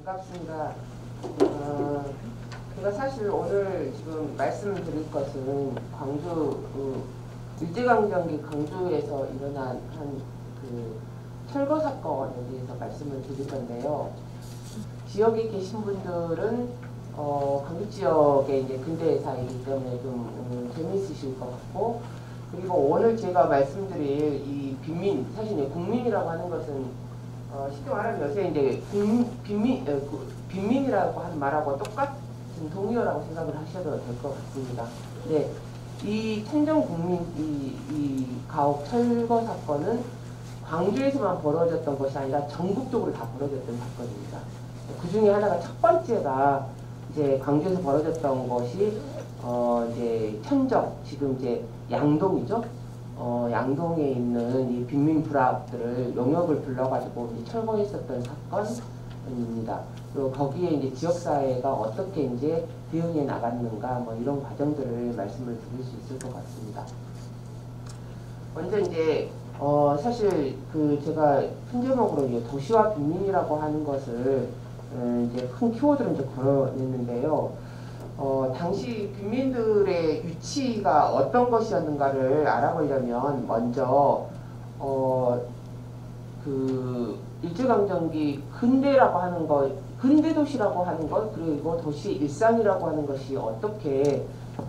반갑습니다. 제가 사실 오늘 지금 말씀드릴 것은 광주 일제강점기 광주에서 일어난 그 철거 사건에 대해서 말씀을 드릴 건데요. 지역에 계신 분들은 광주 지역의 이제 근대사이기 때문에 좀 재미있으실 것 같고, 그리고 오늘 제가 말씀드릴 이 빈민, 사실 이제 국민이라고 하는 것은 쉽게 말하면 요새 이제 빈민이라고 하는 말하고 똑같은 동의어라고 생각을 하셔도 될 것 같습니다. 네, 이 천정국민 이 가옥 철거 사건은 광주에서만 벌어졌던 것이 아니라 전국적으로 다 벌어졌던 사건입니다. 그 중에 하나가 첫 번째가 이제 광주에서 벌어졌던 것이 이제 천정, 지금 이제 양동이죠. 양동에 있는 이 빈민 부락들을 용역을 불러가지고 철거했었던 사건입니다. 그리고 거기에 이제 지역사회가 어떻게 이제 대응해 나갔는가, 뭐 이런 과정들을 말씀을 드릴 수 있을 것 같습니다. 먼저 이제 사실 그 제가 큰 제목으로 이제 도시와 빈민이라고 하는 것을 이제 큰 키워드를 이제 걸어냈는데요. 당시 빈민들의 위치가 어떤 것이었는가를 알아보려면 먼저 그 일제강점기 근대라고 하는 것, 근대도시라고 하는 것, 그리고 도시 일상이라고 하는 것이 어떻게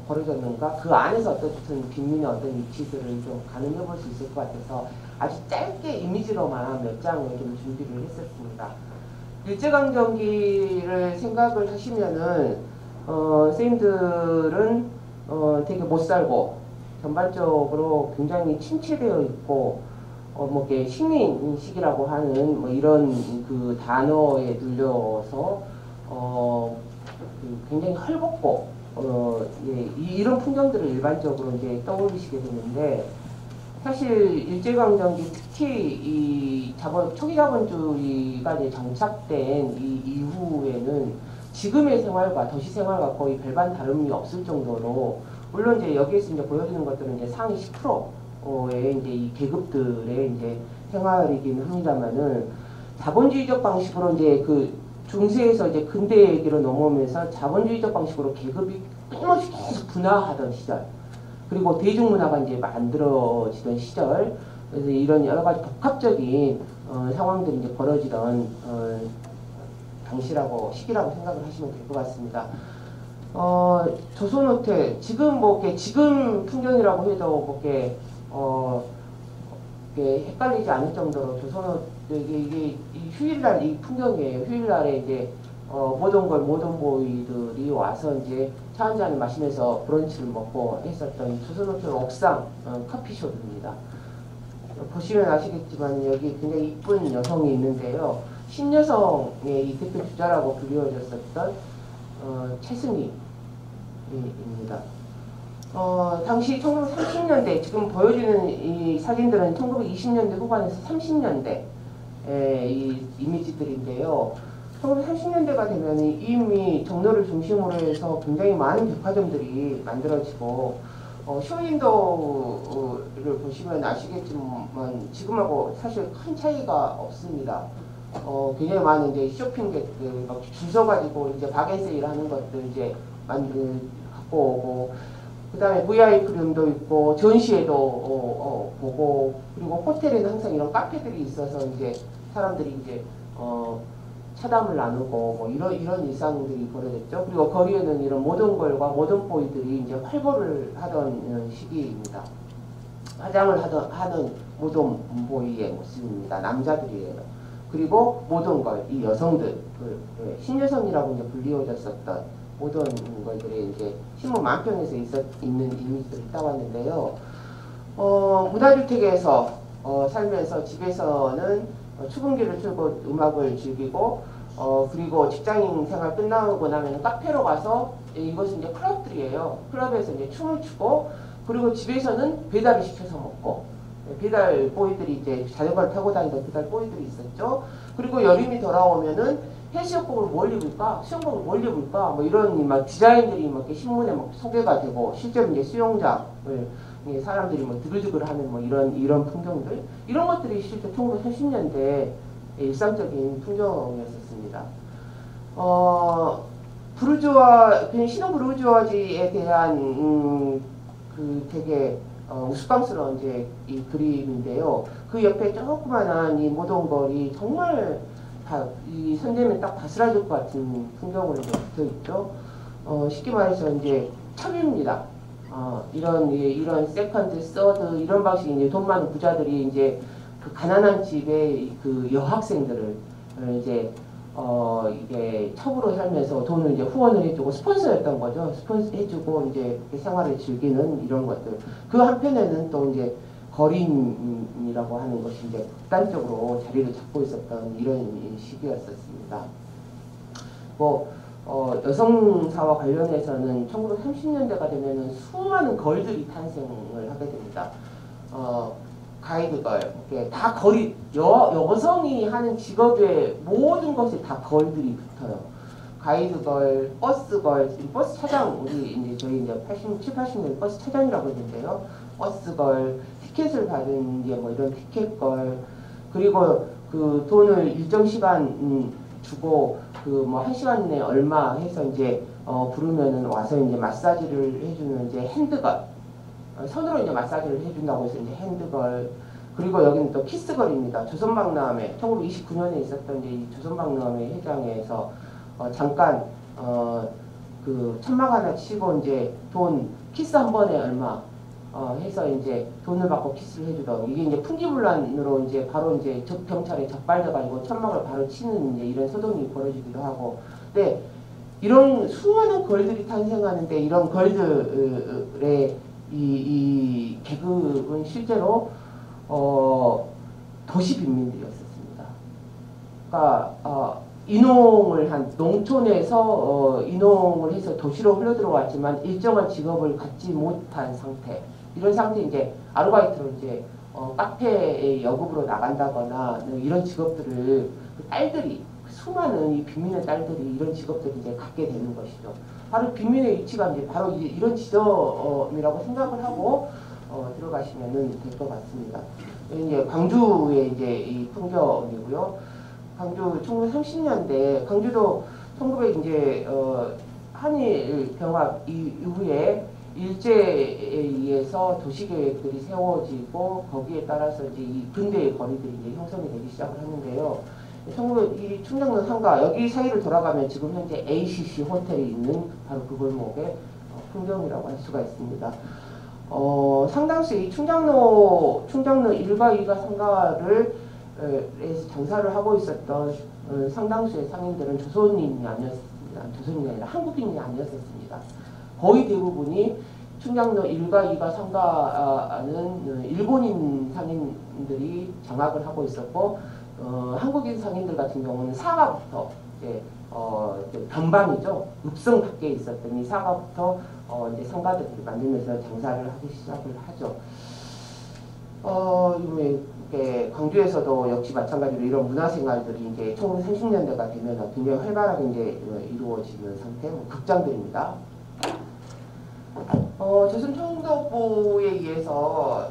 벌어졌는가, 그 안에서 어떤 빈민의 어떤 위치들을 좀 가늠해 볼 수 있을 것 같아서 아주 짧게 이미지로만 몇 장을 좀 준비를 했었습니다. 일제강점기를 생각을 하시면은 선생님들은 되게 못 살고 전반적으로 굉장히 침체되어 있고 뭐 이렇게 식민식이라고 하는 뭐 이런 그 단어에 눌려서 굉장히 헐벗고 예, 이런 풍경들을 일반적으로 이제 떠올리시게 되는데, 사실 일제강점기 특히 이 초기 자본주의가 이제 정착된 이 이후에는 지금의 생활과 도시 생활과 거의 별반 다름이 없을 정도로, 물론 이제 여기에서 이제 보여주는 것들은 이제 상위 10%의 이제 이 계급들의 이제 생활이긴 합니다만은, 자본주의적 방식으로 이제 그 중세에서 이제 근대기로 넘어오면서 자본주의적 방식으로 계급이 끊임없이 계속 분화하던 시절, 그리고 대중문화가 이제 만들어지던 시절, 그래서 이런 여러 가지 복합적인 상황들이 이제 벌어지던 당시라고, 시기라고 생각을 하시면 될 것 같습니다. 조선호텔, 지금 뭐 이렇게 지금 풍경이라고 해도 뭐 이렇게 헷갈리지 않을 정도로 이게 이 휴일날 이 풍경이에요. 휴일날에 이제 모든 보이들이 와서 이제 차 한 잔을 마시면서 브런치를 먹고 했었던 조선호텔 옥상 커피숍입니다. 보시면 아시겠지만 여기 굉장히 이쁜 여성이 있는데요. 신여성의 이 대표 주자라고 불리워졌었던 최승희입니다. 당시 1930년대, 지금 보여주는 이 사진들은 1920년대 후반에서 30년대 이 이미지들인데요. 1930년대가 되면 이미 종로를 중심으로 해서 굉장히 많은 백화점들이 만들어지고, 쇼윈도를 보시면 아시겠지만 지금하고 사실 큰 차이가 없습니다. 굉장히 많은 이제 쇼핑객들 막 줄 서가지고 이제 바겐세일 하는 것들 이제 갖고 오고, 그 다음에 VIP룸도 있고 전시회도 보고, 그리고 호텔에는 항상 이런 카페들이 있어서 이제 사람들이 이제 차담을 나누고 뭐 이런 일상들이 벌어졌죠. 그리고 거리에는 이런 모던걸과 모던보이들이 이제 활보를 하던 시기입니다. 화장을 하는 모던보이의 모습입니다. 남자들이에요. 그리고 모던걸, 이 여성들, 신여성이라고 이제 불리워졌었던 모던걸들의 이제 신문 만평에서 있는 이미지들을 따왔는데요. 문화주택에서 살면서 집에서는 출근기를 틀고 음악을 즐기고, 그리고 직장인 생활 끝나고 나면 카페로 가서, 이것은 이제 클럽들이에요. 클럽에서 이제 춤을 추고, 그리고 집에서는 배달을 시켜서 먹고, 배달 보이들이 이제 자전거를 타고 다니던 배달 보이들이 있었죠. 그리고 여름이 돌아오면은 해수욕복을 뭘 입을까? 수영복을 뭘 입을까? 뭐 이런 막 디자인들이 막 신문에 막 소개가 되고, 실제로 이제 수영장을 사람들이 뭐 두글두글 하는 뭐 이런 풍경들, 이런 것들이 실제 1930년대 일상적인 풍경이었었습니다. 그냥 신흥 부르주아지에 대한 그 되게 우스꽝스러운 이제 이 그림인데요. 그 옆에 조그만한 이 모동걸이 정말 이 손대면 딱 바스라질 것 같은 풍경으로 붙어 있죠. 쉽게 말해서 이제 첩입니다. 이런 세컨드, 서드 이런 방식이 이제 돈 많은 부자들이 이제 그 가난한 집의 그 여학생들을 이제 이게 첩으로 살면서 돈을 이제 후원을 해주고 스폰서였던 거죠. 스폰서 해주고 이제 생활을 즐기는 이런 것들. 그 한편에는 또 이제 거린이라고 하는 것이 이제 극단적으로 자리를 잡고 있었던 이런 시기였었습니다. 여성사와 관련해서는 1930년대가 되면은 수많은 걸들이 탄생을 하게 됩니다. 가이드걸, 다 걸이, 여성이 하는 직업의 모든 것에 다 걸들이 붙어요. 가이드걸, 버스걸, 버스 차장, 저희 이제 7, 80년 버스 차장이라고 했는데요. 버스걸, 티켓을 받은 이제 뭐 이런 티켓걸, 그리고 그 돈을 일정 시간 주고 그 뭐 1시간 내에 얼마 해서 이제 부르면은 와서 이제 마사지를 해주는 이제 핸드걸, 손으로 이제 마사지를 해준다고 해서 이제 핸드걸. 그리고 여기는 또 키스걸입니다. 조선박람회 1929년에 있었던 이제 이 조선박람회 회장에서 잠깐 그 천막 하나 치고 이제 돈 키스 한 번에 얼마 해서 이제 돈을 받고 키스를 해주던, 이게 이제 풍기문란으로 이제 바로 이제 경찰에 적발돼가지고 천막을 바로 치는 이제 이런 소동이 벌어지기도 하고. 근데 이런 수많은 걸들이 탄생하는데 이런 걸들의 이 계급은 실제로 도시 빈민들이었습니다. 그러니까 인홍을 한 농촌에서 인홍을 해서 도시로 흘러들어왔지만 일정한 직업을 갖지 못한 상태. 이런 상태 이제 아르바이트로 이제 카페에 여급으로 나간다거나 이런 직업들을 그 딸들이, 수많은 이 빈민의 딸들이 이런 직업들을 이제 갖게 되는 것이죠. 바로 빈민의 위치가 이제 바로 이런 지점이라고 생각을 하고 들어가시면은 될 것 같습니다. 이제 광주의 이제 이 풍경이고요. 광주 1930년대, 광주도 1900 이제 한일 병합 이후에 일제에 의해서 도시계획들이 세워지고 거기에 따라서 이제 이 근대의 거리들이 이제 형성이 되기 시작을 하는데요. 이 충정로 상가 여기 사이를 돌아가면 지금 현재 ACC 호텔이 있는 바로 그 골목의 풍경이라고 할 수가 있습니다. 상당수 이 충정로 1가 2가 상가를 에서 장사를 하고 있었던 상당수의 상인들은 조선인이 아니었습니다. 조선인이 아니라 한국인이 아니었습니다. 거의 대부분이 충정로 1가 2가 상가는 일본인 상인들이 장악을 하고 있었고, 한국인 상인들 같은 경우는 사가부터 이제 변방이죠. 읍성 밖에 있었던 이 사가부터 이제 상가들을 만들면서 장사를 하기 시작을 하죠. 광주에서도 역시 마찬가지로 이런 문화생활들이 이제 1930년대가 되면 굉장히 활발하게 이제 이루어지는 상태, 극장들입니다. 조선 총독부에 의해서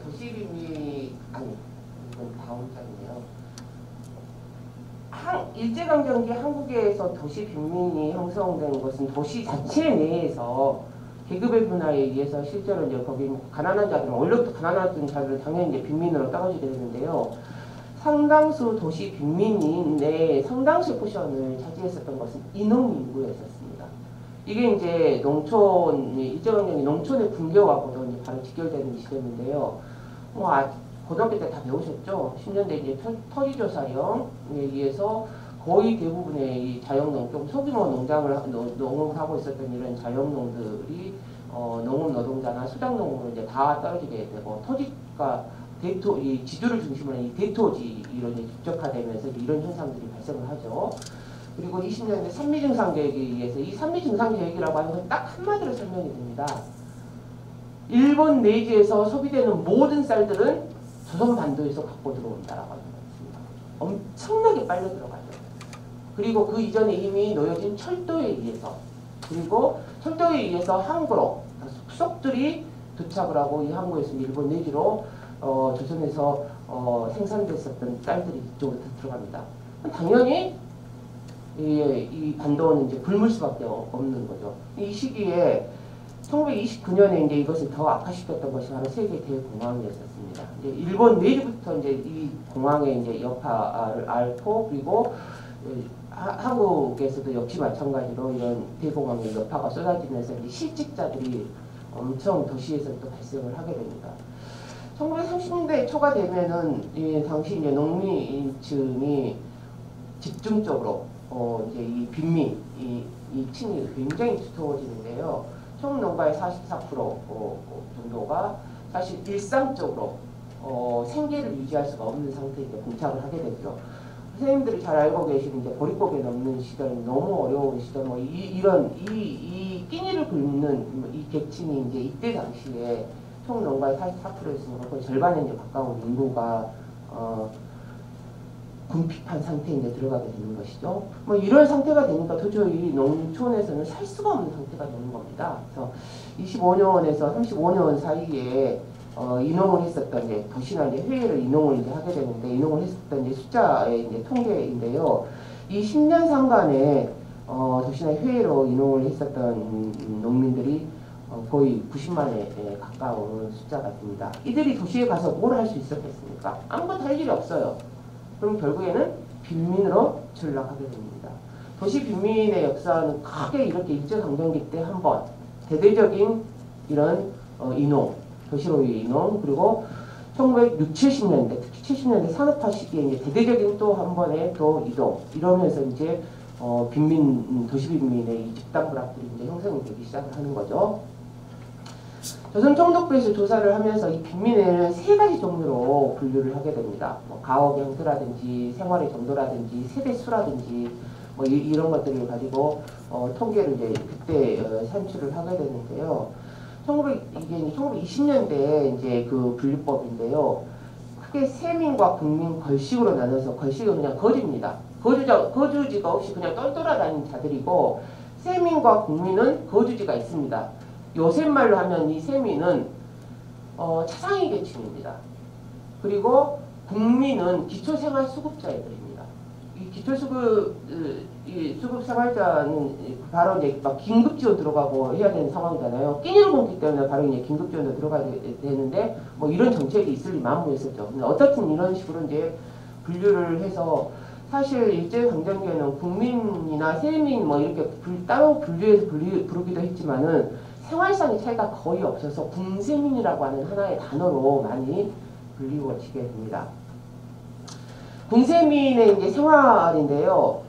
도시빈민, 아니 이건 다음 장이네요. 일제강점기 한국에서 도시빈민이 형성된 것은 도시 자체 내에서 계급의 변화에 의해서 실제로 이제 거기 가난한 자들은 원래부터 가난한 자들은 당연히 이제 빈민으로 떨어지게 되는데요. 상당수 도시 빈민인의 상당수 포션을 차지했었던 것은 인흥 인구였었습니다. 이게 이제 농촌, 일제강점기 농촌의 붕괴와고도 이제 바로 직결되는 지점인데요. 고등학교 때 다 배우셨죠? 10년대 이제 토지조사령에 의해서 거의 대부분의 이 자영농, 좀 소규모 농업을 하고 있었던 이런 자영농들이 농업 노동자나 수장농으로 이제 다 떨어지게 되고, 토지가 이 지주를 중심으로 이 대토지 이런 집적화되면서 이런 현상들이 발생을 하죠. 그리고 20년대 산미증상계획에 의해서 이 산미증상계획이라고 하는 건 딱 한마디로 설명이 됩니다. 일본 내지에서 소비되는 모든 쌀들은 조선반도에서 갖고 들어온다라고 하는 것입니다. 엄청나게 빨려 들어가죠. 그리고 그 이전에 이미 놓여진 철도에 의해서, 그리고 철도에 의해서 항구로 수속들이 도착을 하고 이 항구에서 일본 내지로 조선에서 생산됐었던 쌀들이 이쪽으로 들어갑니다. 당연히 이 반도는 이제 굶을 수밖에 없는 거죠. 이 시기에 1929년에 이제 이것을 더 악화시켰던 것이 바로 세계 대공황이었습니다. 이제 일본 내지부터 이제 이 공황의 이제 여파를 앓고, 그리고 한국에서도 역시 마찬가지로 이런 대공황의 여파가 쏟아지면서 이제 실직자들이 엄청 도시에서 또 발생을 하게 됩니다. 1930년대 초가 되면은 당시 이제 농민층이 집중적으로 이제 이 빈민 이 층이 굉장히 두터워지는데요. 총 농가의 44% 정도가 사실 일상적으로 생계를 유지할 수가 없는 상태에 봉착을 하게 되죠. 선생님들이 잘 알고 계시는 이제 보릿고개 넘는 시절, 너무 어려운 시절, 뭐 이런 끼니를 굶는 이 계층이 이제 이때 당시에 총 농가의 44%였으니까 거의 절반에 이제 가까운 인구가 궁핍한 상태에 이제 들어가게 되는 것이죠. 뭐 이런 상태가 되니까 도저히 농촌에서는 살 수가 없는 상태가 되는 겁니다. 그래서 25년에서 35년 사이에 이농을 했었던 이제 도시나 이제 회의를 이농을 이제 하게 되는데, 이농을 했었던 이제 숫자의 이제 통계인데요. 이 10년 상간에 도시나 회의로 이농을 했었던 농민들이 거의 90만에 가까운 숫자가 됩니다. 이들이 도시에 가서 뭘 할 수 있었겠습니까? 아무것도 할 일이 없어요. 그럼 결국에는 빈민으로 전락하게 됩니다. 도시 빈민의 역사는 크게 이렇게 일제강점기 때 한 번 대대적인 이런 이농, 도시로의 이농, 그리고 1960, 70년대, 특히 70년대 산업화 시기에 이제 대대적인 또 한 번의 또 이동, 이러면서 이제 도시 빈민의 이 집단 불합들이 이제 형성이 되기 시작을 하는 거죠. 조선총독부에서 조사를 하면서 이 빈민을 세 가지 종류로 분류를 하게 됩니다. 뭐 가옥의 형태라든지 생활의 정도라든지 세대 수라든지 뭐 이런 것들을 가지고 통계를 이제 그때 산출을 하게 되는데요. 이게 1920년대 이제 그 분류법인데요. 크게 세민과 국민 걸식으로 나눠서, 걸식은 그냥 거주입니다. 거주지가 없이 그냥 똘똘하다는 자들이고, 세민과 국민은 거주지가 있습니다. 요새 말로 하면 이 세민은 차상위 계층입니다. 그리고 국민은 기초생활수급자들입니다. 이 수급 생활자는 바로 이제 막 긴급지원 들어가고 해야 되는 상황이잖아요. 끼니를 굶기 때문에 바로 이제 긴급지원도 들어가야 되는데, 뭐 이런 정책이 있을 리 만무했었죠. 근데 어떻든 이런 식으로 이제 분류를 해서, 사실 일제강점기에는 국민이나 세민 뭐 이렇게 따로 분류해서 부르기도 했지만은 생활상의 차이가 거의 없어서 궁세민이라고 하는 하나의 단어로 많이 불리워지게 됩니다. 궁세민의 이제 생활인데요.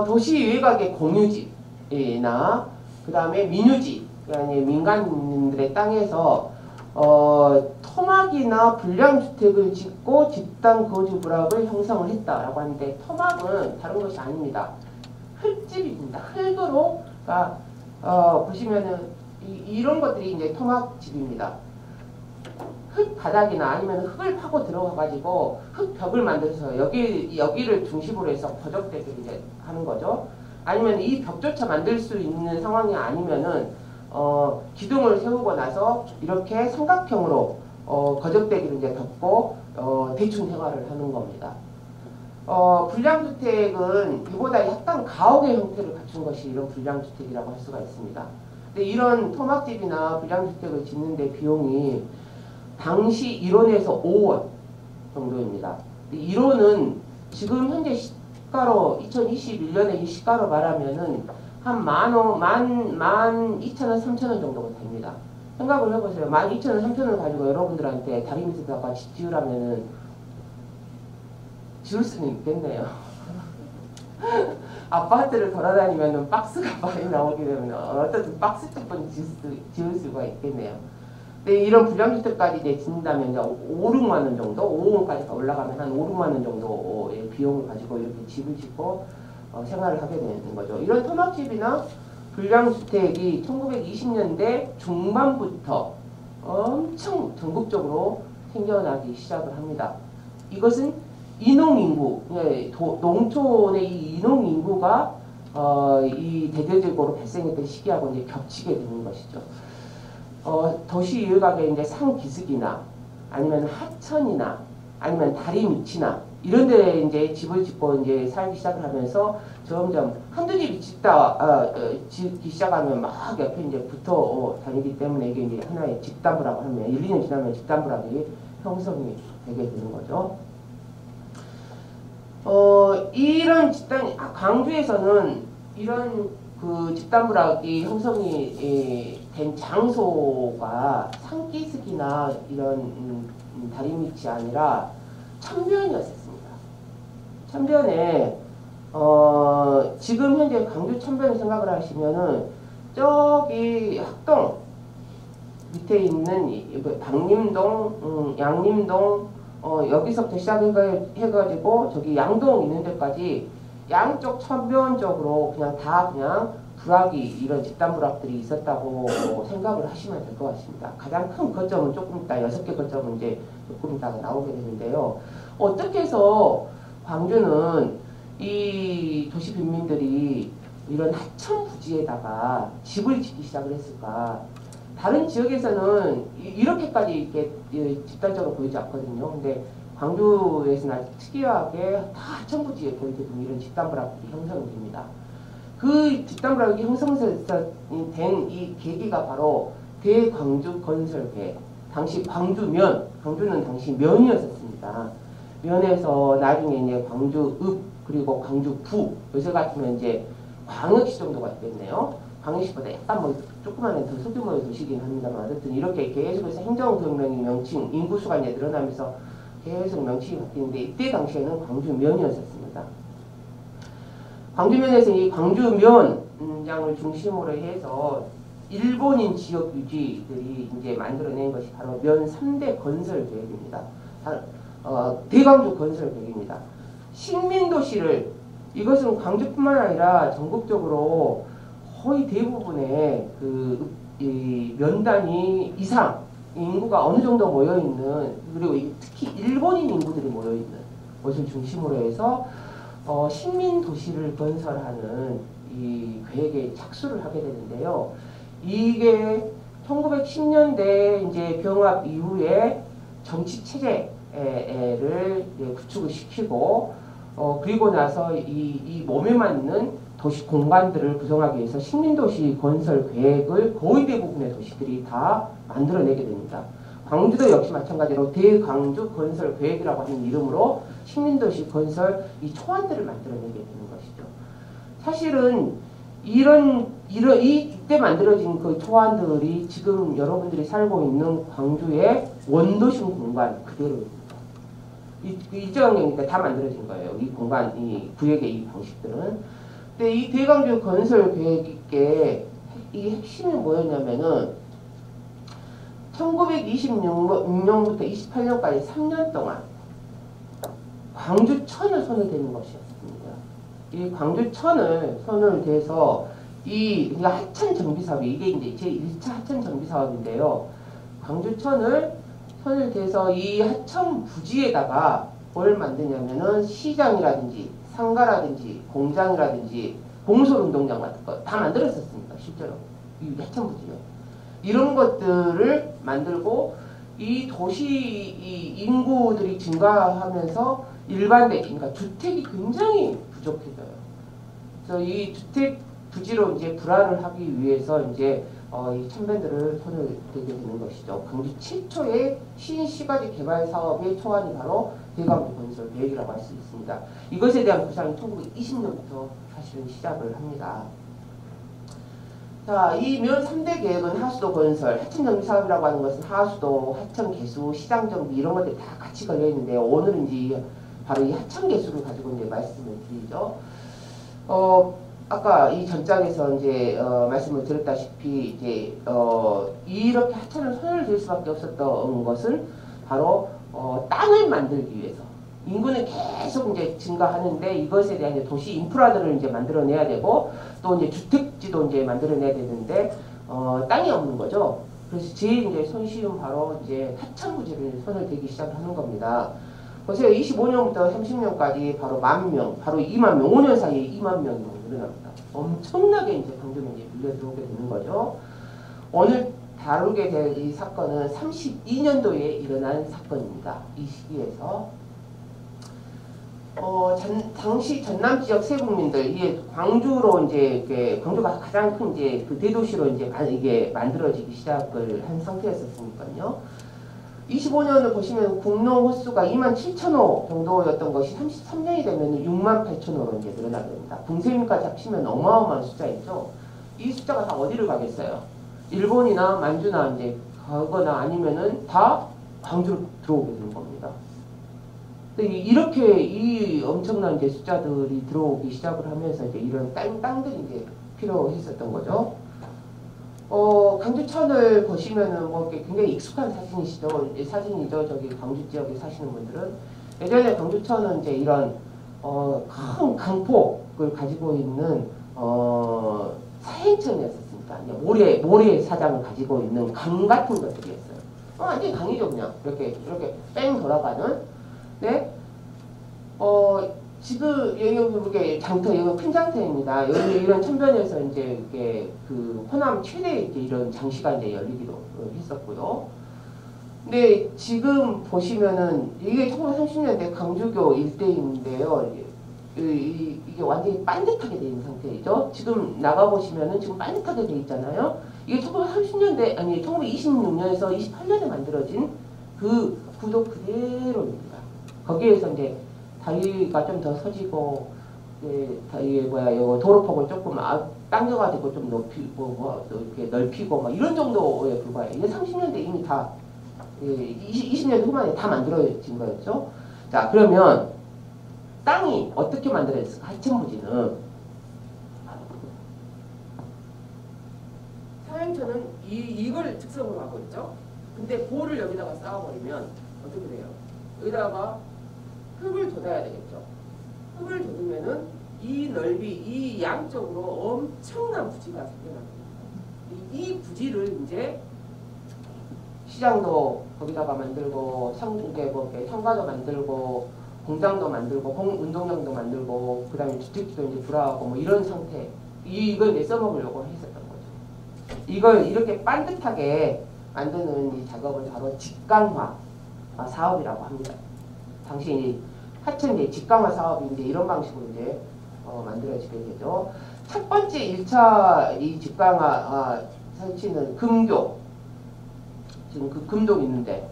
도시 외곽의 공유지나 그 다음에 민유지, yani 민간인들의 땅에서 토막이나 불량주택을 짓고 집단 거주 불합을 형성을 했다라고 하는데, 토막은 다른 것이 아닙니다. 흙집입니다. 흙으로, 보시면은 이런 것들이 이제 토막집입니다. 흙 바닥이나 아니면 흙을 파고 들어가가지고 흙 벽을 만들어서 여기를 중심으로 해서 거적대기를 이제 하는 거죠. 아니면 이 벽조차 만들 수 있는 상황이 아니면은 기둥을 세우고 나서 이렇게 삼각형으로 거적대기를 이제 덮고 대충 생활을 하는 겁니다. 불량주택은 이보다 약간 가옥의 형태를 갖춘 것이 이런 불량주택이라고 할 수가 있습니다. 근데 이런 토막집이나 불량주택을 짓는 데 비용이 당시 1원에서 5원 정도입니다. 1원은 지금 현재 시가로 2021년에 이 시가로 말하면은 한 12,000원, 3,000원 정도가 됩니다. 생각을 해보세요. 12,000원, 3,000원 가지고 여러분들한테 다리 밑에다가 지으라면은 지을 수는 있겠네요. 아파트를 돌아다니면은 박스가 많이 나오게 되면 어떻든 박스 조건 지을 수가 있겠네요. 근데 이런 불량주택까지 이제 짓는다면 이제 5, 6만 원 정도, 5원까지 올라가면 한 5, 6만 원 정도의 비용을 가지고 이렇게 집을 짓고 생활을 하게 되는 거죠. 이런 토막집이나 불량주택이 1920년대 중반부터 엄청 전국적으로 생겨나기 시작을 합니다. 이것은 인농인구, 농촌의 이 인농인구가 이 대대적으로 발생했던 시기하고 이제 겹치게 되는 것이죠. 도시 외곽에 이제 상기슭이나 아니면 하천이나 아니면 다리 밑이나 이런 데 이제 집을 짓고 이제 살기 시작을 하면서 점점 한두 집이 짓기 시작하면 막 옆에 이제 붙어 다니기 때문에 이게 이제 하나의 집단부라고 하면 1, 2년 지나면 집단부락이 형성이 되게 되는 거죠. 이런 집단, 광주에서는 이런 그 집단부락이 형성이 된 장소가 산기슭이나 이런 다리 밑이 아니라 천변이었습니다. 천변에 지금 현재 광주 천변을 생각을 하시면은 저기 학동 밑에 있는 박림동, 양림동 여기서부터 시작해가지고 저기 양동 있는 데까지 양쪽 천변적으로 그냥 부락이 이런 집단 부락들이 있었다고 생각을 하시면 될 것 같습니다. 가장 큰 거점은 조금 이따 6개 거점은 이제 조금 이따가 나오게 되는데요. 어떻게 해서 광주는 이 도시 빈민들이 이런 하천 부지에다가 집을 짓기 시작을 했을까? 다른 지역에서는 이렇게까지 이렇게 집단적으로 보이지 않거든요. 근데 광주에서는 아주 특이하게 다 하천 부지에 거의 대부분 이런 집단 부락들이 형성이 됩니다. 그 집단 부락이 형성된 이 계기가 바로 대광주 건설 계획. 당시 광주는 당시 면이었었습니다. 면에서 나중에 이제 광주읍 그리고 광주부 요새 같으면 이제 광역시 정도가 있겠네요. 광역시보다 약간 뭐 조그마한 더 소규모의 도시긴 합니다만 어쨌든 이렇게 계속해서 행정경력이 명칭 인구수가 이제 늘어나면서 계속 명칭이 바뀌는데 이때 당시에는 광주면이었었습니다. 광주면에서 이 광주면장을 중심으로 해서 일본인 지역 유지들이 이제 만들어낸 것이 바로 면 3대 건설 계획입니다. 대광주 건설 계획입니다. 식민도시를 이것은 광주뿐만 아니라 전국적으로 거의 대부분의 이 면단위 이상 인구가 어느 정도 모여 있는 그리고 특히 일본인 인구들이 모여 있는 것을 중심으로 해서 식민도시를 건설하는 이 계획에 착수를 하게 되는데요. 이게 1910년대 이제 병합 이후에 정치 체제를 구축을 시키고 그리고 나서 이 몸에 맞는 도시 공간들을 구성하기 위해서 식민도시 건설 계획을 거의 대부분의 도시들이 다 만들어내게 됩니다. 광주도 역시 마찬가지로 대광주 건설 계획이라고 하는 이름으로 식민도시 건설 이 초안들을 만들어내게 되는 것이죠. 사실은 이때 만들어진 그 초안들이 지금 여러분들이 살고 있는 광주의 원도심 공간 그대로입니다. 일제강점기니까 다 만들어진 거예요. 이 공간, 이 구역의 이 방식들은. 근데 이 대광주 건설 계획의 이 핵심이 뭐였냐면은 1926년부터 28년까지 3년 동안 광주천을 손을 대는 것이었습니다. 이 광주천을 손을 대서 그러니까 하천 정비 사업이 이게 이제 제1차 하천 정비 사업인데요. 광주천을 손을 대서 이 하천 부지에다가 뭘 만드냐면은 시장이라든지 상가라든지 공장이라든지 공설운동장 같은 거 다 만들었었습니다. 실제로 이 하천 부지에 이런 것들을 만들고 이 도시 이 인구들이 증가하면서 그러니까 주택이 굉장히 부족해져요. 그래서 이 주택 부지로 이제 불화를 하기 위해서 이제 이 천변들을 손을 대게 되는 것이죠. 광주 최초의 신시가지 개발 사업의 초안이 바로 대광주 건설 계획이라고 할 수 있습니다. 이것에 대한 구상이 1920년부터 사실은 시작을 합니다. 자, 이 면 3대 계획은 하수도 건설, 하천 정비 사업이라고 하는 것은 하수도, 하천 개수, 시장 정비 이런 것들이 다 같이 걸려 있는데요. 오늘은 이제 바로 이 하천 개수를 가지고 이제 말씀을 드리죠. 아까 이 전장에서 이제 말씀을 드렸다시피 이제 이렇게 하천을 손을 댈 수밖에 없었던 것은 바로 땅을 만들기 위해서 인구는 계속 이제 증가하는데 이것에 대한 이제 도시 인프라들을 이제 만들어내야 되고 또 이제 주택지도 이제 만들어내야 되는데 땅이 없는 거죠. 그래서 제일 이제 손쉬운 바로 이제 하천 부지를 손을 대기 시작하는 겁니다. 보세요. 25년부터 30년까지 바로 10,000명, 바로 20,000명, 5년 사이에 20,000명이 늘어납니다. 엄청나게 이제 광주면 이제 밀려 들어오게 되는 거죠. 오늘 다루게 될 이 사건은 32년도에 일어난 사건입니다. 이 시기에서 당시 전남 지역 세국민들, 이게 광주로 이제 광주가 가장 큰 이제 그 대도시로 이제 이게 만들어지기 시작을 한 상태였었으니까요. 25년을 보시면 국농 호수가 27,000호 정도였던 것이 33년이 되면 68,000호로 이제 늘어나게 됩니다. 공세민까지 합치면 어마어마한 숫자이죠. 이 숫자가 다 어디를 가겠어요? 일본이나 만주나 이제 가거나 아니면은 다 광주로 들어오게 되는 겁니다. 이렇게 이 엄청난 이제 숫자들이 들어오기 시작을 하면서 이제 이런 땅들이 이제 필요했었던 거죠. 광주천을 보시면은 뭐 굉장히 익숙한 사진이죠. 저기 광주 지역에 사시는 분들은 예전에 광주천은 이제 이런 큰 강폭을 가지고 있는 사행천이었습니다. 모래 사장을 가지고 있는 강 같은 것들이었어요. 완전히 강이죠, 그냥 이렇게 뺑 돌아가는. 네, 지금 여기 장터, 여기 큰 장터입니다. 여기 이런 천변에서 이제 이게 그 호남 최대 이제 이런 장시가 이제 열리기도 했었고요. 근데 지금 보시면은 이게 1930년대 강주교 일대인데요. 이게 완전히 반듯하게 되어 있는 상태이죠. 지금 나가 보시면은 지금 반듯하게 되어 있잖아요. 이게 1930년대 아니 1926년에서 28년에 만들어진 그 구도 그대로입니다. 거기에서 이제 다리가 좀 더 서지고, 이거 도로폭을 조금 당겨가지고 좀 높이고, 이렇게 넓히고, 이런 정도에 불과해요. 이게 30년대 이미 다, 20년 후반에 다 만들어진 거였죠. 자, 그러면 땅이 어떻게 만들어졌을까? 하천부지는. 사행천은 이걸 특성으로 하고 있죠. 근데 볼을 여기다가 쌓아버리면 어떻게 돼요? 여기다가 흙을 돋아야 되겠죠. 흙을 돋으면은 이 넓이, 이 양쪽으로 엄청난 부지가 생겨납니다. 이 부지를 이제 시장도 거기다가 만들고, 상가도 만들고, 공장도 만들고, 운동장도 만들고, 그 다음에 주택지도 이제 불화하고, 뭐 이런 상태. 이걸 이제 써먹으려고 했었던 거죠. 이걸 이렇게 반듯하게 만드는 이 작업을 바로 직강화 사업이라고 합니다. 당시 하천 이제 직강화 사업이 이제 이런 방식으로 이제 만들어지게 되죠. 첫 번째 1차 이 직강화 설치는 금교. 지금 그 금동이 있는데,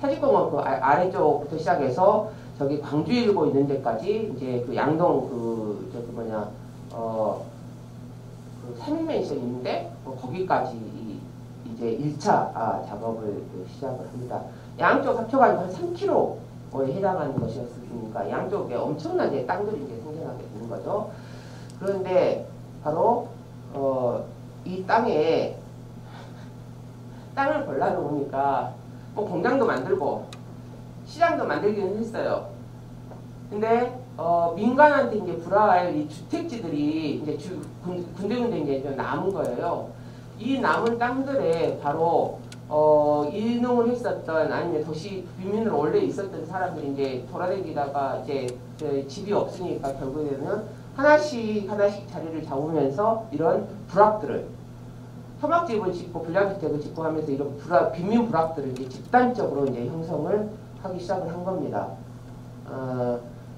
사직공원 그 아래쪽부터 시작해서 저기 광주 일고 있는 데까지 이제 그 양동 그 삼인맨션이 있는데 거기까지 이제 1차 작업을 시작을 합니다. 양쪽 합쳐가지고 한 3km에 해당하는 것이었으니까 양쪽에 엄청난 이제 땅들이 이제 생겨나게 되는 거죠. 그런데 바로 이 땅에 땅을 골라놓으니까 뭐 공장도 만들고 시장도 만들기는 했어요. 근데 민간한테 이제 불화할 이 주택지들이 이제 군데군데 이제 좀 남은 거예요. 이 남은 땅들에 바로 이농을 했었던 아니면 도시 주민으로 원래 있었던 사람들이 이제 돌아다니다가 이제 집이 없으니까 결국에는 하나씩 자리를 잡으면서 이런 부락들을 토막집을 짓고 불량주택을 짓고 하면서 이런 빈민 부락들을 이제 집단적으로 이제 형성을 하기 시작을 한 겁니다.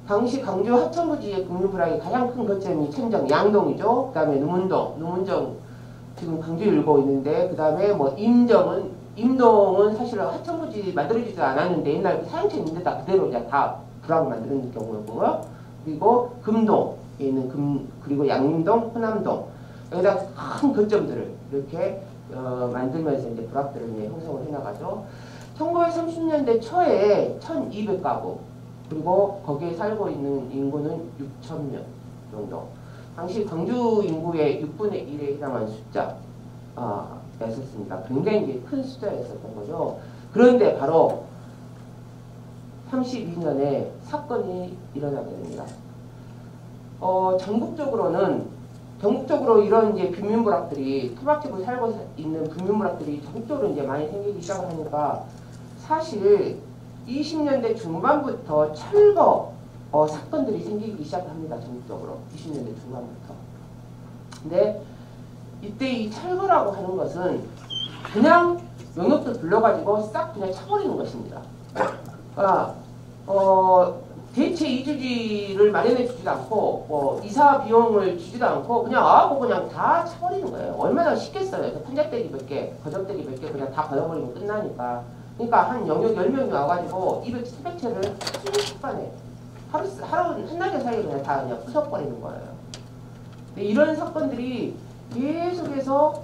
당시 강주 하천부지의 국민 부락의 가장 큰 거점이 천정 양동이죠. 그 다음에 누문정 지금 광주 일고 있는데, 그 다음에 뭐 임동은 사실 하천부지 만들어지지도 않았는데 옛날 그 사행천 있는데다 그대로 이제 다 부락을 만드는 경우였고요. 그리고 금동에 있는 그리고 양림동, 호남동 여기다 큰 거점들을 이렇게 만들면서 이제 부락들을 이제 형성을 해나가죠. 1930년대 초에 1,200가구 그리고 거기에 살고 있는 인구는 6,000명 정도. 당시 광주 인구의 6분의 1에 해당하는 숫자였었습니다. 굉장히 이제 큰 숫자였었던 거죠. 그런데 바로 32년에 사건이 일어나게 됩니다. 전국적으로 이런 이제 빈민부락들이 토막집을 살고 있는 빈민부락들이 전국적으로 이제 많이 생기기 시작을 하니까 사실 20년대 중반부터 철거 사건들이 생기기 시작합니다. 전국적으로 20년대 중반부터. 근데 이때 이 철거라고 하는 것은 그냥 용역도 불러가지고 싹 그냥 쳐버리는 것입니다. 그러니까 대체 이주지를 마련해 주지도 않고 뭐 이사 비용을 주지도 않고 그냥 아고 그냥 다 쳐버리는 거예요. 얼마나 쉽겠어요. 판잣대기 몇 개, 거적대기 몇 개 그냥 다 걷어버리면 끝나니까. 그러니까 한 영역 10명이 와가지고 200채를 순식간에 하루 한나절 사이에 그냥 다 그냥 부숴버리는 거예요. 근데 이런 사건들이 계속해서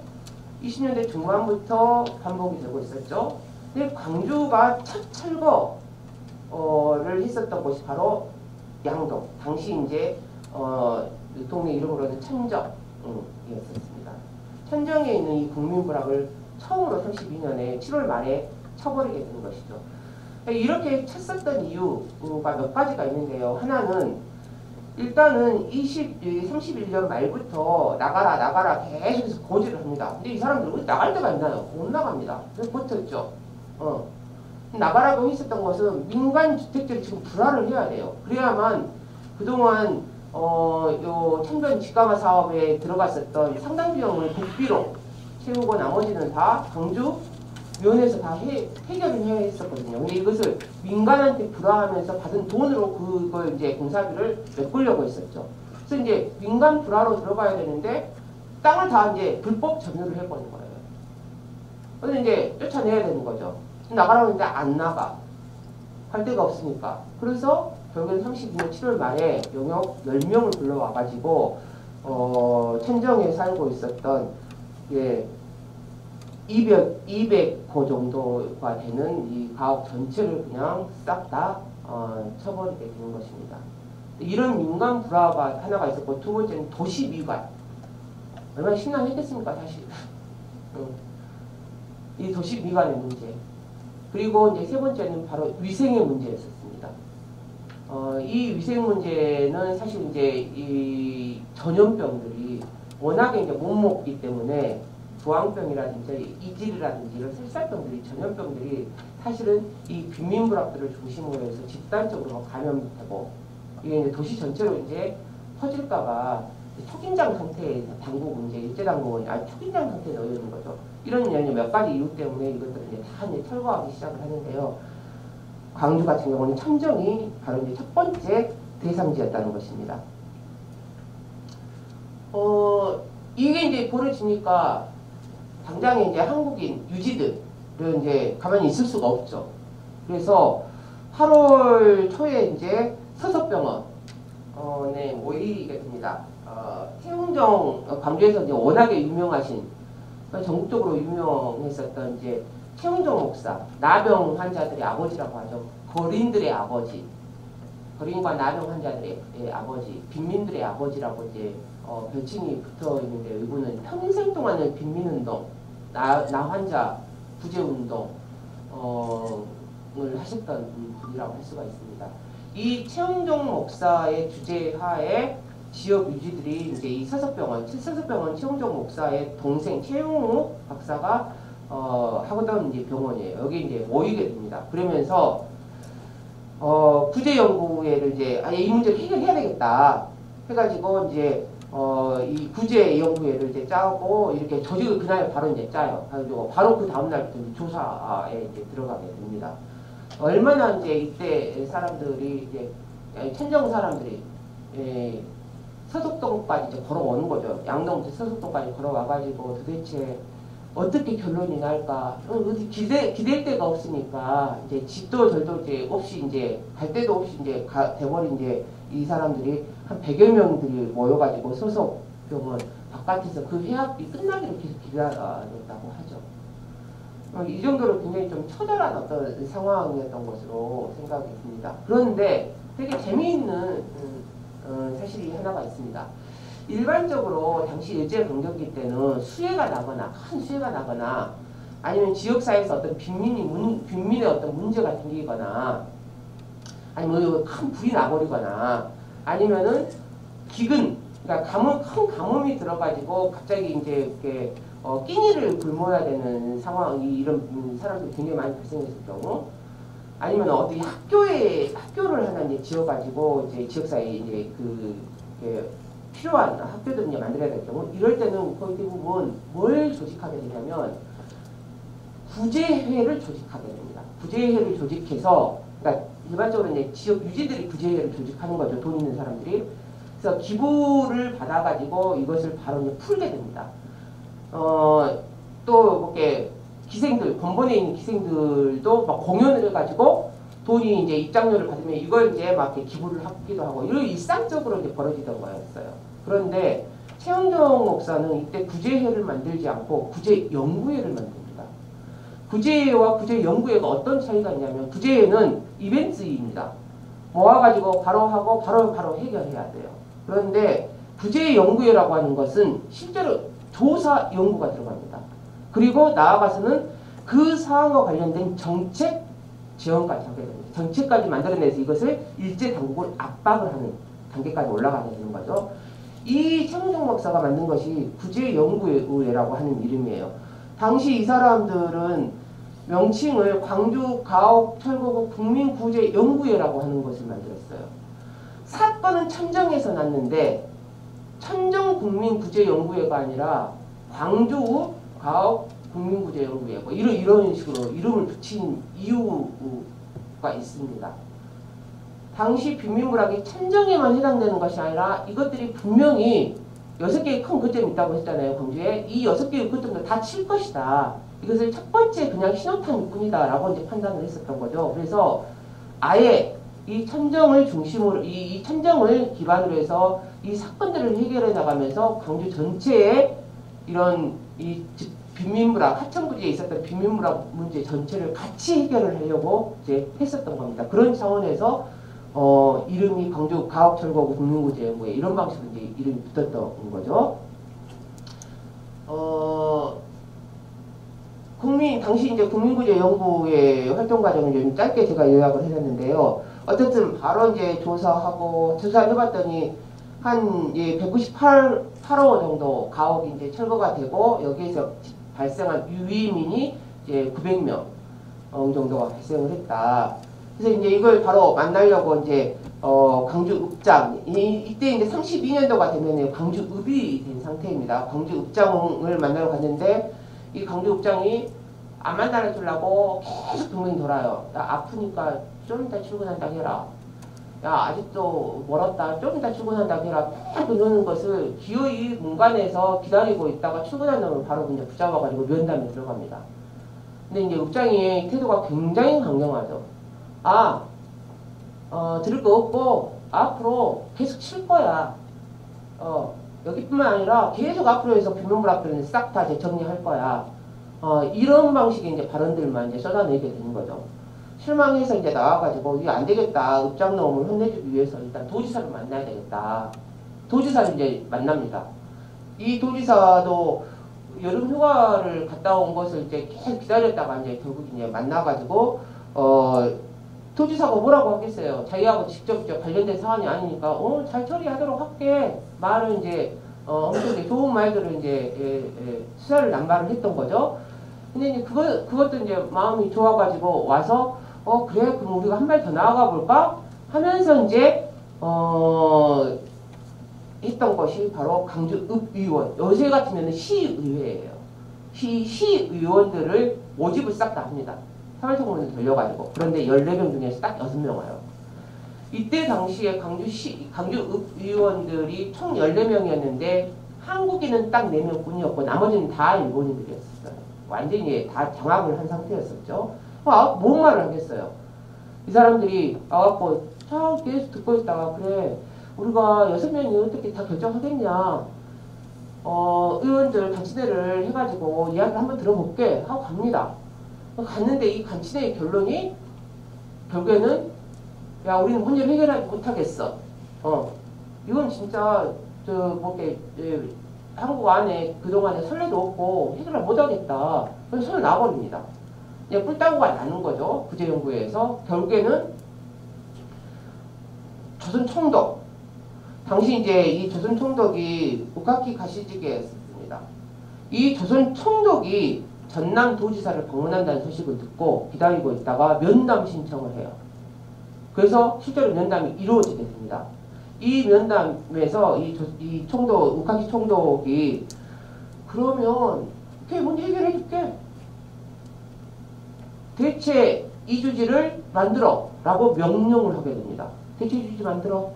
20년대 중반부터 반복이 되고 있었죠. 근데 광주가 첫 철거를 했었던 곳이 바로 양동. 당시 이제 동네 이름으로는 천정이었었습니다. 천정에 있는 이 국민부락을 처음으로 32년에 7월 말에 쳐버리게 되는 것이죠. 이렇게 쳤었던 이유가 몇 가지가 있는데요. 하나는 일단은 31년 말부터 나가라 계속해서 고지를 합니다. 근데 이 사람들 왜 나갈 데가 있나요? 못 나갑니다. 그래서 버텼죠. 나가라고 했었던 것은 민간 주택들이 지금 불화를 해야 돼요. 그래야만 그동안 요 천변 직가마 사업에 들어갔었던 상당 비용을 국비로 채우고 나머지는 다 광주 위원회에서 다 해결을 해야 했었거든요. 근데 이것을 민간한테 불화하면서 받은 돈으로 그걸 이제 공사비를 메꾸려고 했었죠. 그래서 이제 민간 불화로 들어가야 되는데 땅을 다 이제 불법 점유를 해버린 거예요. 그래서 이제 쫓아내야 되는 거죠. 나가라고 했는데 안 나가. 할 데가 없으니까. 그래서 결국엔 32년 7월 말에 용역 10명을 불러와가지고 천정에 살고 있었던 200호 정도가 되는 이 가옥 전체를 그냥 싹 다 쳐버리게 되는 것입니다. 이런 민간 불화가 하나가 있었고, 두 번째는 도시 미관. 얼마나 심란했겠습니까, 사실. 이 도시 미관의 문제. 그리고 이제 세 번째는 바로 위생의 문제였었습니다. 이 위생 문제는 사실 이제 이 전염병들이 워낙에 이제 못 먹기 때문에 부항병이라든지 이질이라든지 이런 설사병들이 전염병들이 사실은 이 빈민부락들을 중심으로 해서 집단적으로 감염되고 이게 이제 도시 전체로 이제 퍼질까봐 초긴장 상태에서 당국은 이제 일제당국은 초긴장 상태에 놓여 있는 거죠. 이런 몇 가지 이유 때문에 이것들을 이제 다 이제 철거하기 시작을 하는데요. 광주 같은 경우는 천정이 바로 이제 첫 번째 대상지였다는 것입니다. 이게 이제 벌어지니까 당장에 이제 한국인 유지들은 이제 가만히 있을 수가 없죠. 그래서 8월 초에 이제 서석병원에 모이게 됩니다. 최웅정 광주에서 이제 워낙에 유명하신 전국적으로 유명했었던 이제 최웅정 목사, 나병 환자들의 아버지라고 하죠. 거린들의 아버지, 거린과 나병 환자들의 아버지, 빈민들의 아버지라고 이제 별칭이 붙어 있는데 이분은 평생 동안을 빈민운동, 나 환자 구제운동을 하셨던 분이라고 할 수가 있습니다. 이 최웅정 목사의 주재하에 지역 유지들이 이제 이 서석병원 최웅정 목사의 동생 최용우 박사가 하던 이제 병원이에요. 여기 이제 모이게 됩니다. 그러면서 구제연구회를 이제 이 문제를 해결해야 되겠다 해가지고 이제 이 구제연구회를 이제 짜고 이렇게 조직을 그날 바로 이제 짜요. 그래가지고 바로 그 다음 날부터 조사에 이제 들어가게 됩니다. 얼마나 이제 이때 사람들이 이제 천정 사람들이 서석동까지 이제 걸어오는 거죠. 양동부터 서석동까지 걸어와가지고 도대체 어떻게 결론이 날까? 어디 기댈 데가 없으니까 이제 집도 절도 이제 없이 이제 갈 데도 없이 이제 돼버린 이제 이 사람들이 한 100여 명들이 모여가지고 소속병원 바깥에서 그 회합이 끝나기를 계속 기다렸다고 하죠. 이 정도로 굉장히 좀 처절한 어떤 상황이었던 것으로 생각이 듭니다. 그런데 되게 재미있는 사실이 하나가 있습니다. 일반적으로 당시 일제 강점기 때는 수해가 나거나 큰 수해가 나거나 아니면 지역사회에서 어떤 빈민의 어떤 문제가 생기거나 아니면 큰 불이 나버리거나 아니면은 기근, 그러니까 큰 가뭄이 들어가지고 갑자기 이제 이렇게 끼니를 굶어야 되는 상황이 이런 사람들이 굉장히 많이 발생했을 경우 아니면 어디 학교를 하나 이제 지어가지고 이제 지역사회에 이제 필요한 학교들을 이제 만들어야 될 경우 이럴 때는 거의 대부분 뭘 조직하게 되냐면 구제회를 조직하게 됩니다. 구제회를 조직해서, 그러니까 일반적으로 이제 지역 유지들이 구제회를 조직하는 거죠. 돈 있는 사람들이. 그래서 기부를 받아가지고 이것을 바로 이제 풀게 됩니다. 또 이렇게 기생들, 번번에 있는 기생들도 막 공연을 해가지고 돈이 이제 입장료를 받으면 이걸 이제 막 이렇게 기부를 하기도 하고 이런 일상적으로 이제 벌어지던 거였어요. 그런데 최영정 목사는 이때 구제회를 만들지 않고 구제연구회를 만듭니다. 구제회와 구제연구회가 어떤 차이가 있냐면 구제회는 이벤트입니다. 모아가지고 바로 하고 바로 해결해야 돼요. 그런데 구제연구회라고 하는 것은 실제로 조사 연구가 들어갑니다. 그리고 나아가서는 그 사항과 관련된 정책 지원까지 하게 됩니다. 정책까지 만들어내서 이것을 일제당국을 압박을 하는 단계까지 올라가게 되는 거죠. 이 최영정 목사가 만든 것이 구제연구회라고 하는 이름이에요. 당시 이 사람들은 명칭을 광주 가옥철거구 국민구제연구회라고 하는 것을 만들었어요. 사건은 천정에서 났는데 천정국민구제연구회가 아니라 광주 가옥국민구제연구회 뭐 이런 식으로 이름을 붙인 이유가 있습니다. 당시 빈민불락이 천정에만 해당되는 것이 아니라 이것들이 분명히 6개의 큰 거점이 있다고 했잖아요. 광주에. 이 6개의 거점도 다 칠 것이다. 이것을 첫 번째 그냥 신호탄일 뿐이다 라고 이제 판단을 했었던 거죠. 그래서 아예 이 천정을 중심으로 이 천정을 기반으로 해서 이 사건들을 해결해 나가면서 광주 전체에 이런 이 빈민불락 하천부지에 있었던 빈민불락 문제 전체를 같이 해결을 하려고 이제 했었던 겁니다. 그런 차원에서 이름이 광주 가옥철거구 국민구제연구회 이런 방식으로 이제 이름이 붙었던 거죠. 당시 이제 국민구제연구회 활동 과정을 좀 짧게 제가 요약을 해놨는데요. 어쨌든 바로 이제 조사를 해봤더니 한 198호 정도 가옥이 이제 철거가 되고 여기에서 발생한 유의민이 이제 900명 정도가 발생을 했다. 그래서 이제 이걸 바로 만나려고 이제 광주읍장 이때 이제 32년도가 되면 광주읍이 된 상태입니다. 광주읍장을 만나러 갔는데 이 광주읍장이 안 만나러 주려고 계속 동맹이 돌아요. 야, 아프니까 좀 이따 출근한다고 해라. 야, 아직도 멀었다. 좀 이따 출근한다고 해라. 딱 그러는 것을 기어이 공간에서 기다리고 있다가 출근하면 바로 그냥 붙잡아가지고 면담에 들어갑니다. 근데 이제 읍장의 태도가 굉장히 강경하죠. 들을 거 없고 앞으로 계속 칠 거야. 여기뿐만 아니라 계속 앞으로 해서 빈민불락들은 싹 다 재정리할 거야. 이런 방식의 이제 발언들만 이제 쏟아내게 되는 거죠. 실망해서 이제 나와가지고 이게 안 되겠다. 읍장놈을 혼내주기 위해서 일단 도지사를 만나야 되겠다. 도지사를 이제 만납니다. 이 도지사도 여름 휴가를 갔다 온 것을 이제 계속 기다렸다가 이제 결국 이제 만나가지고 도지사가 뭐라고 하겠어요. 자기하고 직접 관련된 사안이 아니니까 잘 처리하도록 할게. 말을 이제 엄청 좋은 말들을 이제 수사를 남발을 했던 거죠. 근데 이제 그것도 이제 마음이 좋아가지고 와서 그래 그럼 우리가 한 발 더 나아가 볼까 하면서 이제 했던 것이 바로 광주읍의원. 요새 같으면 시의회예요. 시의원들을 모집을 싹 다 합니다. 사회청문회를 돌려가지고. 그런데 14명 중에서 딱 6명 와요. 이때 당시에 광주읍의원들이 총 14명이었는데 한국인은 딱 4명 뿐이었고 나머지는 다 일본인들이었어요. 완전히 다 장악을 한 상태였었죠. 뭔 말을 하겠어요. 이 사람들이 와갖고 참 계속 듣고 있다가 그래 우리가 6명이 어떻게 다 결정하겠냐. 의원들 간치대를 해가지고 이야기 한번 들어볼게 하고 갑니다. 갔는데 이 간치대의 결론이 결국에는 야 우리는 문제를 해결하지 못하겠어. 이건 진짜 한국 안에 그동안에 선례도 없고 해결을 못하겠다. 그래서 손을 놔버립니다. 그냥 뿔따구가 나는 거죠. 구제연구회에서. 결국에는 조선총독. 당시 이제 이 조선총독이 오카키 가시지게였습니다. 이 조선총독이 전남도지사를 방문한다는 소식을 듣고 기다리고 있다가 면담 신청을 해요. 그래서 실제로 면담이 이루어지게 됩니다. 이 면담에서 이 총독, 우카키 총독이 그러면 오케이 문제 해결해 줄게. 대체 이주지를 만들어 라고 명령을 하게 됩니다. 대체 이주지 만들어.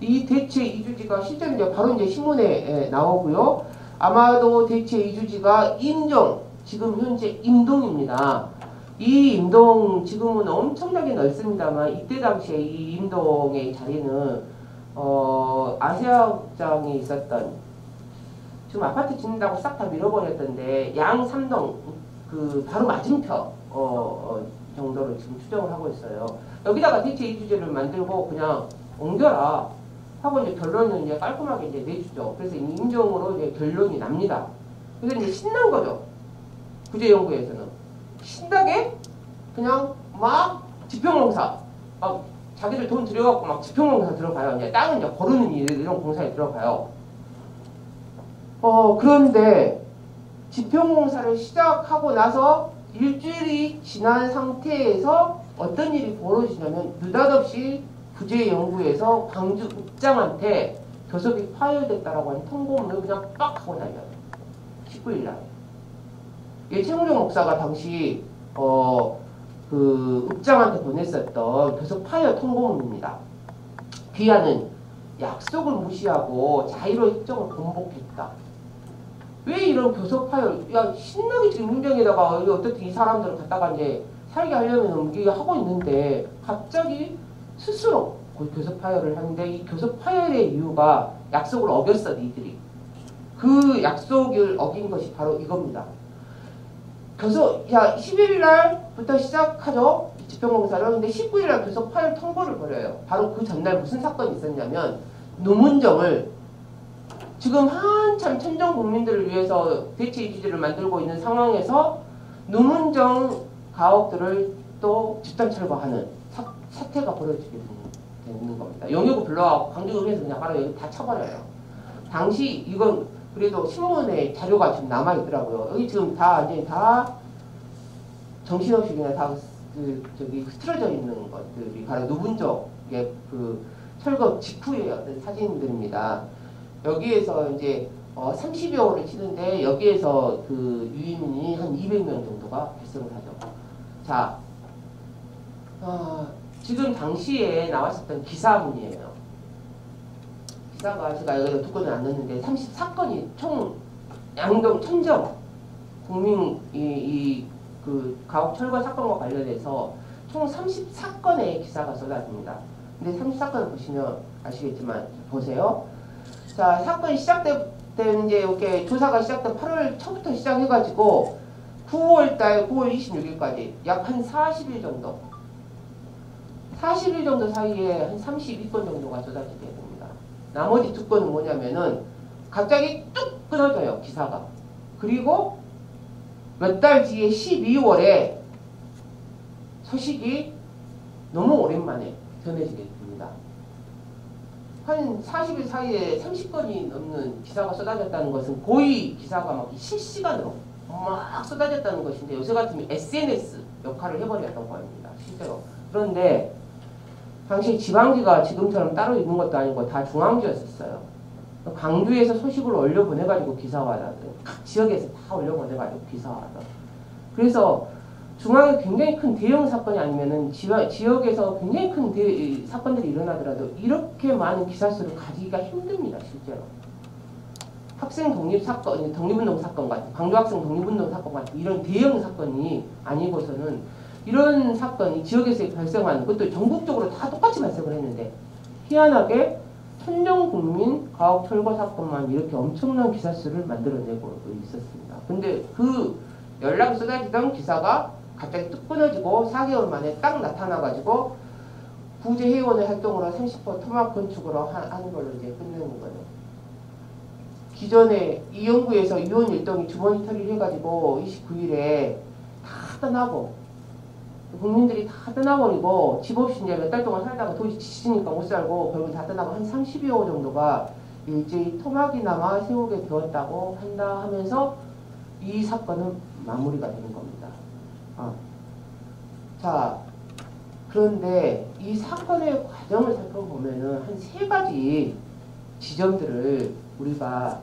이 대체 이주지가 실제로 이제 바로 이제 신문에 나오고요. 아마도 대체 이주지가 임종, 지금 현재 임동입니다. 이 임동 지금은 엄청나게 넓습니다만 이때 당시에 이 임동의 자리는 아세아극장에 있었던, 지금 아파트 짓는다고 싹 다 밀어버렸던데 양삼동 그 바로 맞은편 정도로 지금 추정을 하고 있어요. 여기다가 대체 이주지를 만들고 그냥 옮겨라 하고 이제 결론은 이제 깔끔하게 이제 내주죠. 그래서 임종으로 이제 결론이 납니다. 그래서 이제 신난 거죠. 구제연구에서는 신나게 그냥 막 지평공사, 막 자기들 돈 들여갖고 막 지평공사 들어가요. 이제 땅은 이제 거르는 이런 공사에 들어가요. 그런데 지평공사를 시작하고 나서 일주일이 지난 상태에서 어떤 일이 벌어지냐면 느닷없이 구제연구에서 광주 읍장한테 교섭이 파열됐다라고 하는 통보문을 그냥 빡 하고 날려요. 19일날. 이 최무룡 목사가 당시 그 읍장한테 보냈었던 교섭 파열 통보문입니다. 귀하는 약속을 무시하고 자의로 협정을 번복했다. 왜 이런 교섭 파열? 야, 신나게 지금 문정에다가 어떻게 이 사람들을 갖다가 이제 살게 하려면 이게 하고 있는데 갑자기 스스로 교섭 파열을 하는데, 이 교섭 파열의 이유가 약속을 어겼어, 니들이. 그 약속을 어긴 것이 바로 이겁니다. 교섭, 11일 날부터 시작하죠. 지평공사를. 근데 19일 날 교섭 파열 통보를 벌여요. 바로 그 전날 무슨 사건이 있었냐면, 노문정을 지금 한참 천정 국민들을 위해서 대체 이주지를 만들고 있는 상황에서 노문정 가옥들을 또 집단 철거하는 사태가 벌어지게 되는 겁니다. 영유고 불러와서 광주읍에서 그냥 바로 여기 다 쳐버려요. 당시 이건 그래도 신문에 자료가 지금 남아있더라고요. 여기 지금 다 이제 다 정신없이 그냥 다 저기 흐트러져 있는 것들이 바로 노문정의 그 철거 직후의 어떤 사진들입니다. 여기에서 이제 30여 호를 치는데 여기에서 그 유인민이 한 200명 정도가 발생을 하죠. 자, 지금 당시에 나왔었던 기사문이에요. 기사가 제가 여기다 두 건은 안 넣었는데 34건이 총 양동 천정 국민 그 가옥 철거 사건과 관련해서 총 34건의 기사가 쏟아집니다. 근데 34건을 보시면 아시겠지만 보세요. 자, 사건이 시작된 이제 이렇게 조사가 시작된 8월 초부터 시작해가지고 9월달 9월 26일까지 약 한 40일 정도. 40일 정도 사이에 한 32건 정도가 쏟아지게 됩니다. 나머지 두 건은 뭐냐면은 갑자기 뚝 끊어져요, 기사가. 그리고 몇 달 뒤에 12월에 소식이 너무 오랜만에 전해지게 됩니다. 한 40일 사이에 30건이 넘는 기사가 쏟아졌다는 것은 고의 기사가 막 실시간으로 막 쏟아졌다는 것인데, 요새 같으면 SNS 역할을 해버렸던 겁니다, 실제로. 그런데 당시 지방지가 지금처럼 따로 있는 것도 아니고 다 중앙지였었어요. 광주에서 소식을 올려보내가지고 기사화하던, 각 지역에서 다 올려보내가지고 기사화하던. 그래서 중앙에 굉장히 큰 대형 사건이 아니면은 지역에서 굉장히 큰 사건들이 일어나더라도 이렇게 많은 기사 수를 가지기가 힘듭니다, 실제로. 학생 독립사건, 독립운동 사건 같은, 광주 학생 독립운동 사건 같은 이런 대형 사건이 아니고서는 이런 사건이 지역에서 발생하는 것도 전국적으로 다 똑같이 발생을 했는데, 희한하게 천정국민 가옥 철거 사건만 이렇게 엄청난 기사 수를 만들어내고 있었습니다. 근데 그 연락이 쏟아지던 기사가 갑자기 뚝 끊어지고 4개월 만에 딱 나타나가지고 구제회원의 활동으로 30% 토막 건축으로 하는 걸로 이제 끝내는 거예요. 기존에 이 연구에서 이혼 일동이 주머니 처리를 해가지고 29일에 다 떠나고 국민들이 다 떠나버리고 집 없이 이제 몇 달 동안 살다가 도저히 지치니까 못 살고 결국 다 떠나고 한 30여 호 정도가 일제히 토막이나마 세우게 되었다고 한다 하면서 이 사건은 마무리가 되는 겁니다. 자, 그런데 이 사건의 과정을 살펴보면은 한 3가지 지점들을 우리가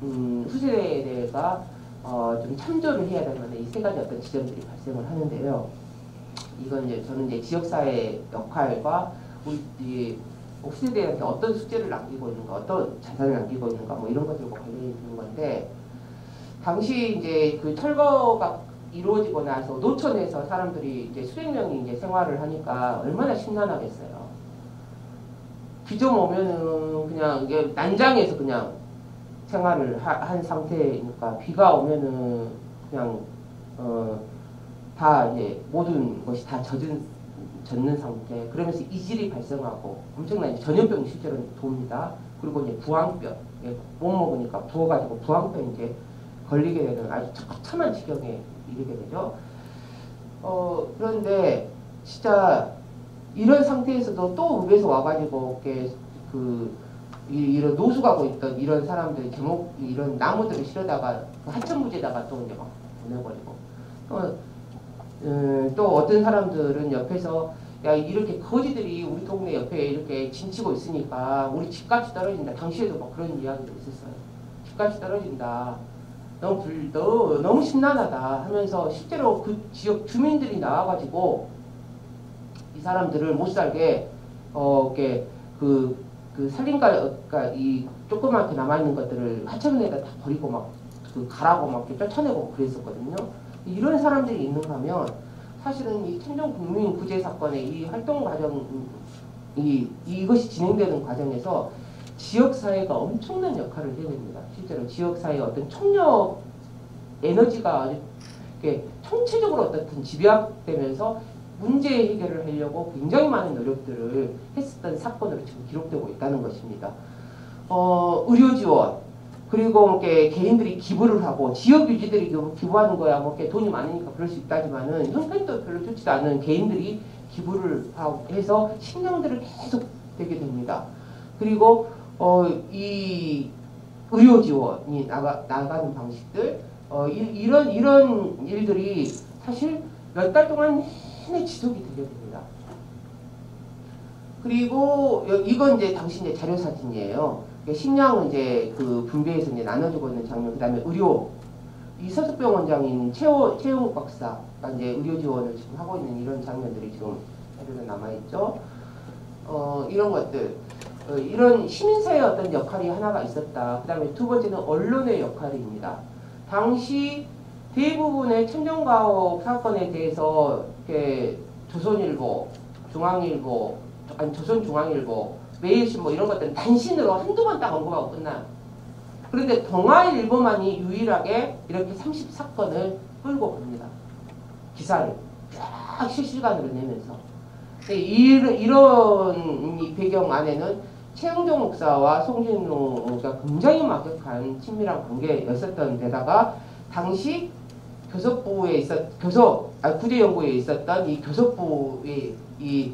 후세대가 좀 참조를 해야 될 만한 이 3가지 어떤 지점들이 발생을 하는데요. 이건 이제 저는 이제 지역사회 역할과 우리 이 옥시대한테 어떤 숙제를 남기고 있는가, 어떤 자산을 남기고 있는가, 뭐 이런 것들과 관련이 있는 건데, 당시 이제 그 철거가 이루어지고 나서 노천에서 사람들이 이제 수백 명이 이제 생활을 하니까 얼마나 심란하겠어요. 비 좀 오면은 그냥 이게 난장에서 그냥 생활을 한 상태니까 비가 오면은 그냥 다 이제 모든 것이 다 젖는 상태. 그러면서 이질이 발생하고 엄청난 전염병이 실제로 돕니다. 그리고 이제 부항병, 못 먹으니까 부어가지고 부항병 이제 걸리게 되는 아주 처참한 지경에 이르게 되죠. 그런데 진짜 이런 상태에서도 또 읍에서 와가지고 이렇게 이런 노숙하고 있던 이런 사람들이 이런 나무들을 실어다가 하천무지에다가 또 이제 막 보내버리고 또 어떤 사람들은 옆에서 야 이렇게 거지들이 우리 동네 옆에 이렇게 진치고 있으니까 우리 집값이 떨어진다. 당시에도 막 그런 이야기도 있었어요. 집값이 떨어진다. 너무 심란하다 하면서 실제로 그 지역 주민들이 나와가지고 이 사람들을 못 살게 이렇게 살림가 이 조그맣게 남아있는 것들을 하천에다 다 버리고 막 가라고 막 이렇게 쫓아내고 그랬었거든요. 이런 사람들이 있는가 하면 사실은 이 천정국민 구제 사건의 이 활동 과정 이것이 진행되는 과정에서 지역사회가 엄청난 역할을 해냅니다. 실제로 지역사회의 어떤 총력 에너지가 이렇게 총체적으로 어떻든 집약되면서 문제 해결을 하려고 굉장히 많은 노력들을 했었던 사건으로 지금 기록되고 있다는 것입니다. 의료 지원, 그리고 이렇게 개인들이 기부를 하고 지역 유지들이 기부하는 거야 뭐 이렇게 돈이 많으니까 그럴 수 있다지만은 형편도 별로 좋지도 않은 개인들이 기부를 해서 식량들을 계속 되게 됩니다. 그리고 이 의료 지원이 나가는 방식들 이런 일들이 사실 몇 달 동안 내내 지속이 되게 됩니다. 그리고 이건 이제 당시 이제 자료 사진이에요. 식량은 이제 그 분배해서 이제 나눠주고 있는 장면, 그 다음에 의료, 이 서석병 원장인 최용욱 박사가 이제 의료 지원을 지금 하고 있는 이런 장면들이 지금 자료에 남아있죠. 이런 것들, 이런 시민사회의 어떤 역할이 하나가 있었다. 그 다음에 두 번째는 언론의 역할입니다. 당시 대부분의 천정가옥 사건에 대해서 이렇게 조선일보, 중앙일보, 아니 조선중앙일보, 매일신보 이런 것들은 단신으로 한두 번 딱 언급하고 끝나요. 그런데 동아일보만이 유일하게 이렇게 30사건을 끌고 갑니다. 기사를 쫙 실시간으로 내면서. 이런 이 배경 안에는 최영종 목사와 송진우가 굉장히 막역한 친밀한 관계였었던 데다가 당시 교섭부에 구제연구에 있었던 이 교섭부의 이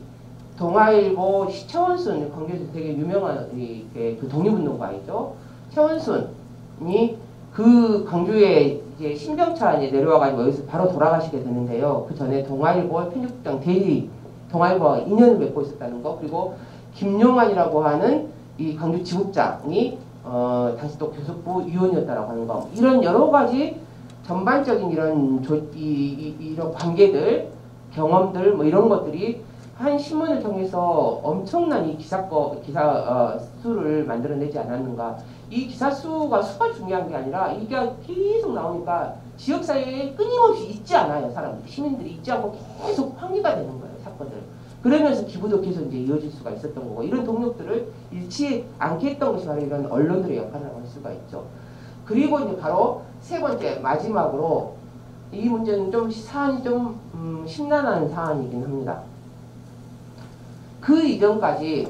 동아일보 최원순, 광주에서 되게 유명한 그 독립운동가이죠. 최원순이 그 광주에 이제 신병차에 내려와가지고 여기서 바로 돌아가시게 되는데요. 그 전에 동아일보 편집국장 대리 동아일보와 인연을 맺고 있었다는 거, 그리고 김용환이라고 하는 이 광주 지국장이 당시 또 교섭부 위원이었다라고 하는 거, 이런 여러 가지 전반적인 이런 관계들, 경험들 뭐 이런 것들이 한 신문을 통해서 엄청난 이 기사 수를 만들어내지 않았는가. 이 기사 수가 중요한 게 아니라 이게 계속 나오니까 지역사회에 끊임없이 잊지 않아요. 사람들, 시민들이 잊지 않고 계속 확리가 되는 거예요. 사건들. 그러면서 기부도 계속 이제 이어질 수가 있었던 거고, 이런 동력들을 잃지 않게 했던 것이 바로 이런 언론들의 역할이라고 할 수가 있죠. 그리고 이제 바로 세 번째, 마지막으로 이 문제는 좀 사안이 좀 심란한 사안이긴 합니다. 그 이전까지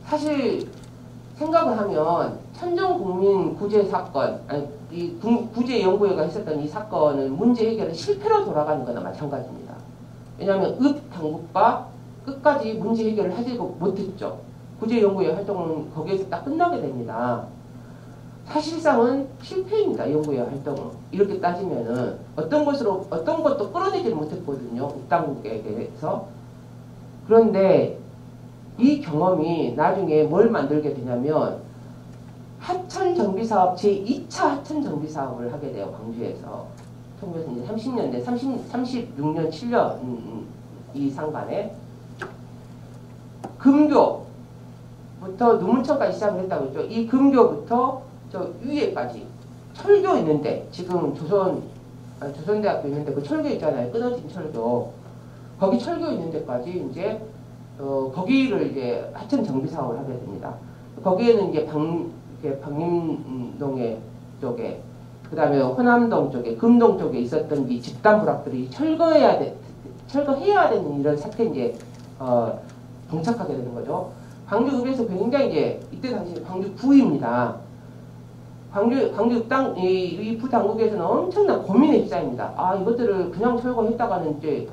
사실 생각을 하면 천정국민 구제 사건, 아니 이 구제연구회가 했었던 이 사건은 문제 해결은 실패로 돌아가는 거나 마찬가지입니다. 왜냐하면 읍 당국과 끝까지 문제 해결을 하지 못했죠. 구제연구회 활동은 거기에서 딱 끝나게 됩니다. 사실상은 실패입니다. 연구회 활동은. 이렇게 따지면은 어떤 것도 끌어내지를 못했거든요. 읍 당국에게서. 그런데 이 경험이 나중에 뭘 만들게 되냐면 하천정비사업 제2차 하천정비사업을 하게 돼요. 광주에서. 이제 30년대, 36년, 7년 이 상반에 금교부터 누문천까지 시작을 했다고 했죠. 이 금교부터 저 위에까지 철교 있는데 지금 조선대학교 있는데 그 철교 있잖아요. 끊어진 철교. 거기 철교 있는 데까지 이제 거기를 이제 하천 정비 사업을 하게 됩니다. 거기에는 이제 방림동에 쪽에 그다음에 호남동 쪽에 금동 쪽에 있었던 이 집단 부락들이 철거해야 되는 이런 사태에 이제 봉착하게 되는 거죠. 광주읍에서 굉장히 이제 이때 당시 광주부입니다. 광주읍 이 부당국에서는 엄청난 고민의 시작입니다. 아, 이것들을 그냥 철거했다가는 이제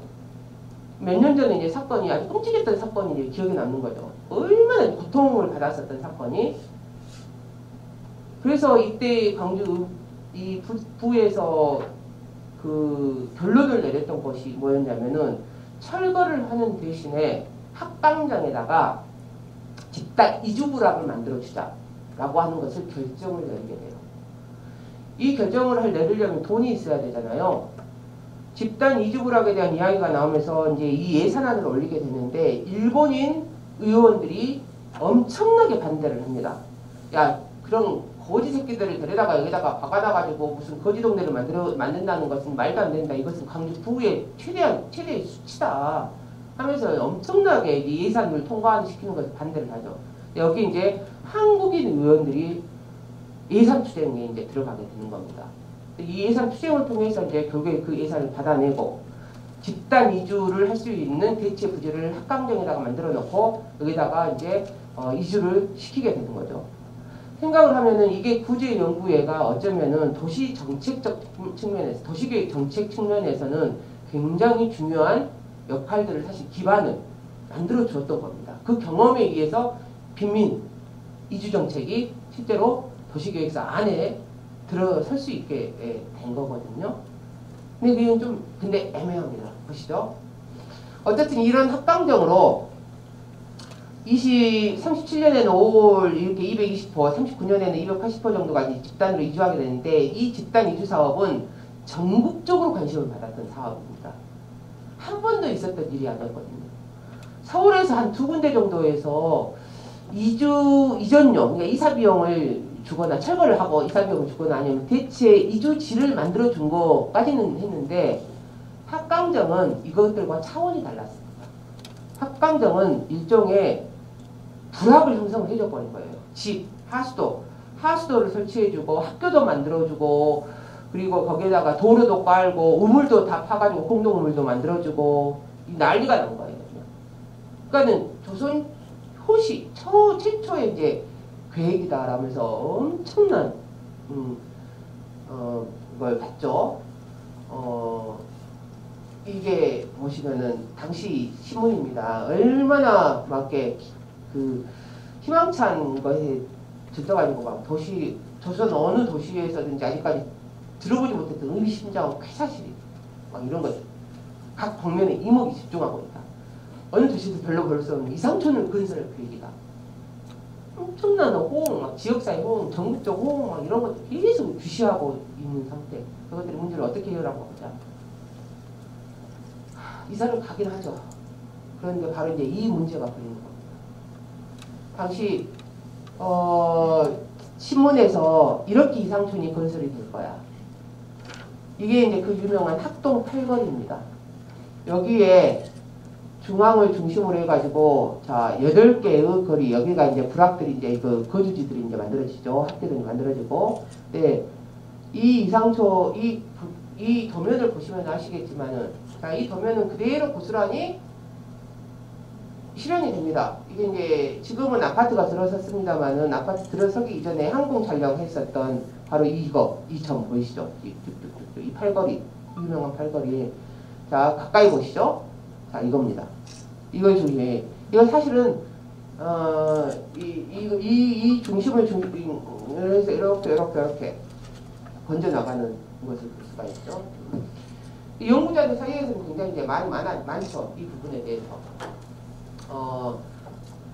몇 년 전에 이제 사건이 아주 끔찍했던 사건이 이제 기억에 남는 거죠. 얼마나 고통을 받았었던 사건이. 그래서 이때 광주 이 부에서 그 결론을 내렸던 것이 뭐였냐면은 철거를 하는 대신에 합방장에다가 집단 이주부락을 만들어주자라고 하는 것을 결정을 내리게 돼요. 이 결정을 내리려면 돈이 있어야 되잖아요. 집단 이주부락에 대한 이야기가 나오면서 이제 이 예산안을 올리게 되는데 일본인 의원들이 엄청나게 반대를 합니다. 야, 그런 거지 새끼들을 데려다가 여기다가 박아놔가지고 무슨 거지 동네를 만든다는 것은 말도 안 된다. 이것은 광주 부의 최대의 수치다. 하면서 엄청나게 예산을 통과시키는 것을 반대를 하죠. 여기 이제 한국인 의원들이 예산 투쟁에 이제 들어가게 되는 겁니다. 이 예산 투쟁을 통해서 이제 결국에 그 예산을 받아내고 집단 이주를 할 수 있는 대체 부지를 합강정에다가 만들어 놓고 여기다가 이제 이주를 시키게 되는 거죠. 생각을 하면은 이게 구제연구회가 어쩌면은 도시 정책적 측면에서 도시계획 정책 측면에서는 굉장히 중요한 역할들을 사실 기반을 만들어 주었던 겁니다. 그 경험에 의해서 빈민 이주 정책이 실제로 도시계획서 안에 들어설 수 있게 된 거거든요. 근데 그게 좀 애매합니다. 보시죠. 어쨌든 이런 합강정으로 37년에는 5월 이렇게 220호, 39년에는 280호 정도가 집단으로 이주하게 되는데 이 집단 이주 사업은 전국적으로 관심을 받았던 사업입니다. 한 번도 있었던 일이 아니었거든요. 서울에서 한 2군데 정도에서 이전용, 그러니까 이사 비용을 주거나 철거를 하고 이사 비용을 주거나 아니면 대체 이주지를 만들어 준 거까지는 했는데 합강정은 이것들과 차원이 달랐습니다. 합강정은 일종의 불합을 형성해 줘 버린 거예요. 집, 하수도를 설치해주고 학교도 만들어주고 그리고 거기에다가 도로도 깔고 우물도 다 파가지고 공동우물도 만들어주고 난리가 난 거예요. 그러니까는 조선 효시 최초의 이제 계획이다라면서 엄청난 걸 봤죠. 이게 보시면은 당시 신문입니다. 얼마나 막게 그 희망찬 것에 들떠가지고 막 조선 어느 도시에서든지 아직까지 들어보지 못했던 의미심장한 쾌사실이 막 이런 것들 각 방면에 이목이 집중하고 있다. 어느 도시도 별로 볼 수 없는 이상촌을 건설할 계획이다. 엄청난 호응, 막 지역사회 호응, 전국적 호응 막 이런 것들 계속 주시하고 있는 상태. 그것들의 문제를 어떻게 해결하고 보자. 이사를 가긴 하죠. 그런데 바로 이제 이 문제가 걸리는 겁니다. 당시 신문에서 이렇게 이상촌이 건설이 될 거야. 이게 이제 그 유명한 학동 8거리입니다. 여기에 중앙을 중심으로 해가지고 자 8개의 거리 여기가 이제 부락들이 이제 그 거주지들이 이제 만들어지죠. 학교들이 만들어지고 네, 이 이상초 이 도면을 보시면 아시겠지만은 자, 이 도면은 그대로 고스란히 실현이 됩니다. 이게 이제 지금은 아파트가 들어섰습니다만은 아파트 들어서기 이전에 항공 촬영했었던 바로 이점 보이시죠? 이 팔거리 유명한 팔거리. 자 가까이 보시죠. 자 이겁니다. 이걸 중심에 이건 사실은 이 중심을 해서 이렇게 번져 나가는 것을 볼 수가 있죠. 이 연구자들 사이에서는 굉장히 이제 많죠. 이 부분에 대해서.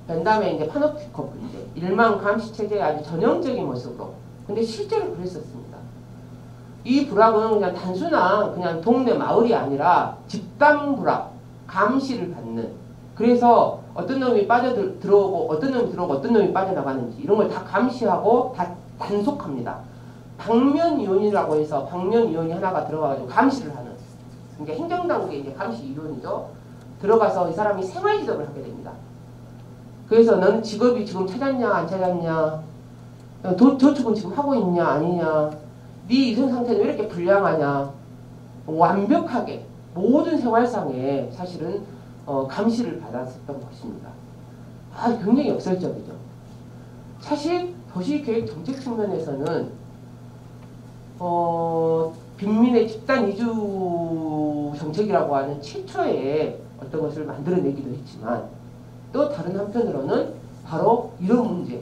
벤담의 이제 파노피코프 이제 일망 감시 체제의 아주 전형적인 모습으로. 근데 실제로 그랬었습니다. 이 불악은 그냥 단순한 그냥 동네 마을이 아니라 집단 불악, 감시를 받는. 그래서 어떤 놈이 들어오고 어떤 놈이 들어오고 어떤 놈이 빠져나가는지 이런 걸 다 감시하고 다 단속합니다. 방면위원이라고 해서 방면위원이 하나가 들어가가지고 감시를 하는. 그러니까 행정당국의 이제 감시위원이죠. 들어가서 이 사람이 생활지도를 하게 됩니다. 그래서 너는 직업이 지금 찾았냐 안 찾았냐, 저축은 지금 하고 있냐 아니냐, 네 이성 상태는 왜 이렇게 불량하냐, 완벽하게 모든 생활상에 사실은 감시를 받았었던 것입니다. 굉장히 역설적이죠. 사실 도시계획 정책 측면에서는 빈민의 집단 이주 정책이라고 하는 최초의 어떤 것을 만들어내기도 했지만, 또 다른 한편으로는 바로 이런 문제,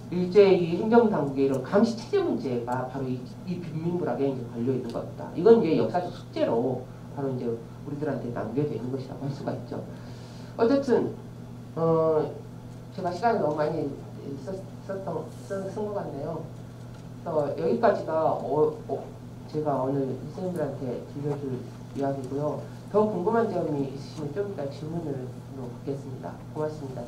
일제히 행정당국의 이런 감시체제 문제가 바로 이 빈민불악에 이제 걸려있는 겁니다. 이건 이제 역사적 숙제로 바로 이제 우리들한테 남겨져 있는 것이라고 할 수가 있죠. 어쨌든, 제가 시간을 너무 많이 쓴 것 같네요. 여기까지가 제가 오늘 선생님들한테 들려줄 이야기고요. 더 궁금한 점이 있으시면 좀 이따 질문을 받겠습니다. 고맙습니다.